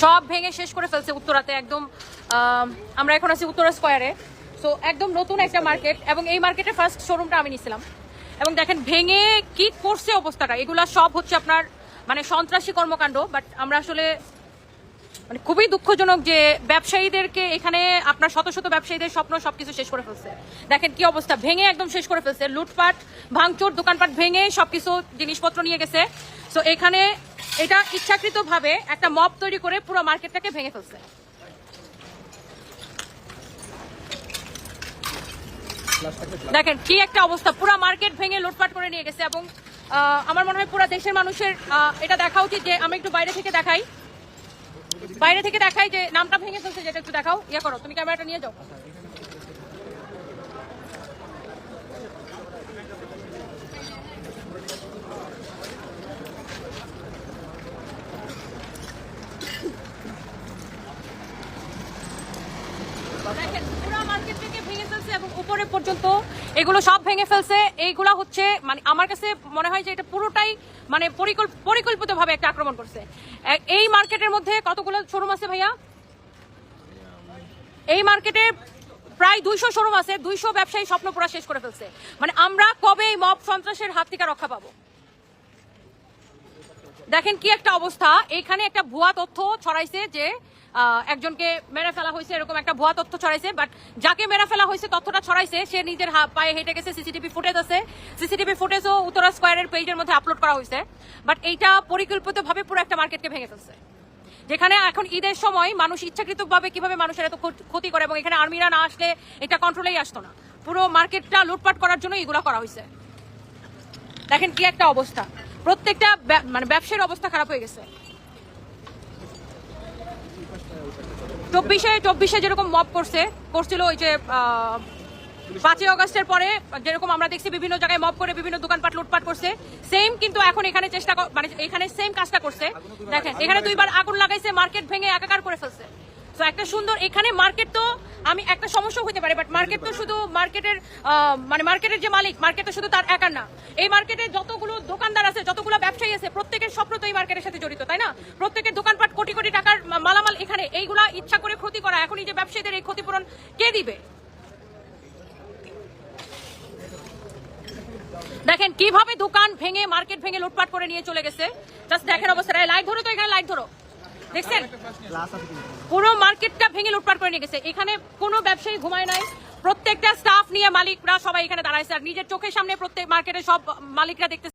সব ভেঙে শেষ করে ফেলছে উত্তরাতে একদম। আমরা এখন আছি উত্তরা স্কোয়ারে, সো একদম নতুন একটা মার্কেট, এবং এই মার্কেটের ফার্স্ট শোরুমটা আমি নিছিলাম। এবং দেখেন ভেঙে কি করছে অবস্থাটা, এগুলা সব হচ্ছে আপনার মানে সন্ত্রাসী কর্মকাণ্ড। বাট আমরা আসলে মানে খুবই দুঃখজনক যে ব্যবসায়ীদেরকে এখানে আপনার শত শত ব্যবসায়ীদের স্বপ্ন সবকিছু শেষ করে ফেলছে। দেখেন কি অবস্থা, ভেঙে একদম শেষ করে ফেলছে, লুটপাট ভাঙচুর, দোকানপাট ভেঙে সবকিছু জিনিসপত্র নিয়ে গেছে। সো এখানে এটা ইচ্ছাকৃতভাবে একটা মব তৈরি করে পুরো মার্কেটটাকে ভেঙে ফেলছে। দেখেন কি একটা অবস্থা, পুরো মার্কেট ভেঙে লুটপাট করে নিয়ে গেছে। এবং আমার মনে হয় পুরো দেশের মানুষের এটা দেখা উচিত যে আমি একটু বাইরে থেকে দেখাই যে নামটা ভেঙে ফেলছে, যেটা একটু দেখাও, ইয়ে করো, তুমি ক্যামেরাটা নিয়ে যাও। দেখেন পুরো মার্কেট থেকে ভেঙে ফেলছে এবং উপরে পর্যন্ত এগুলো সব ভেঙে ফেলছে। এইগুলা হচ্ছে মানে আমার কাছে মনে হয় যে এটা পুরোটাই মানে পরিকল্পিতভাবে একটা আক্রমণ করছে। এই মার্কেটের মধ্যে কতগুলো শোরুম আছে ভাইয়া? এই মার্কেটে প্রায় 200 শোরুম আছে, 200 ব্যবসায়ী স্বপ্ন পুরো শেষ করে ফেলছে। মানে আমরা কবে এই মব সন্ত্রাসের হাত থেকে রক্ষা পাবো? দেখেন কি একটা অবস্থা, এইখানে একটা ভুয়া তথ্য ছড়াইছে যে একজনকে মেরে ফেলা হয়েছে, এরকম একটা ভুয়া তথ্য ছড়াইছে। বাট যাকে মেরে ফেলা হয়েছে, তথ্যটা ছড়াইছে, সে নিজের পায়ে হেঁটে গেছে। সিসিটিভি ফুটেজ আছে, সিসিটিভি ফুটেজও উত্তরা স্কোয়ারের পেজের মধ্যে আপলোড করা হয়েছে। বাট এইটা পরিকল্পিতভাবে পুরো একটা মার্কেটকে ভেঙে ফেলছে, যেখানে এখন ঈদের সময় মানুষ ইচ্ছাকৃতভাবে কিভাবে মানুষের এত ক্ষতি করে, এবং এখানে আর্মিরা না আসলে এটা কন্ট্রোলেই আসতো না। পুরো মার্কেটটা লুটপাট করার জন্য এগুলো করা হয়েছে। দেখেন কি একটা অবস্থা, প্রত্যেকটা মানে ব্যবসার অবস্থা খারাপ হয়ে গেছে। 24-এ যেরকম মব করছিল ওই যে 5ই আগস্টের পরে যেরকম আমরা দেখছি বিভিন্ন জায়গায় মব করে বিভিন্ন দোকানপাট লুটপাট করছে, সেম কিন্তু এখন এখানে মানে এখানে সেম কাজটা করছে। দেখেন এখানে 2বার আগুন লাগাইছে, মার্কেট ভেঙে একাকার করে ফেলছে। তো একটা সুন্দর এখানে মার্কেট, তো আমি একটা সমস্যা হতে পারে, বাট মার্কেট তো শুধু মার্কেটের মানে মার্কেটের যে মালিক, মার্কেট তো শুধু তার একার না। এই মার্কেটে যতগুলো দোকানদার আছে, যতগুলো ব্যবসায়ী আছে, প্রত্যেকের স্বপ্ন তো এই মার্কেটের সাথে জড়িত, তাই না? প্রত্যেকের দোকানপাট কোটি কোটি টাকার মালামাল এখানে, এইগুলা ইচ্ছা করে ক্ষতি করা, এখন এই যে ব্যবসায়ীদের এই ক্ষতিপূরণ কে দিবে? দেখেন কিভাবে দোকান ভেঙে মার্কেট ভেঙে লুটপাট করে নিয়ে চলে গেছে। জাস্ট দেখেন অবস্থা, লাইট ধরো তো, এখানে লাইট ধরো, দেখছেন পুরো মার্কেটটা ভেঙে লুটপাট করে নিয়ে গেছে। এখানে কোনো ব্যবসায়ী ঘুমায় নাই, প্রত্যেকটা স্টাফ নিয়ে মালিকরা সবাই এখানে দাঁড়াইছে, আর নিজের চোখের সামনে প্রত্যেক মার্কেটের সব মালিকরা দেখতে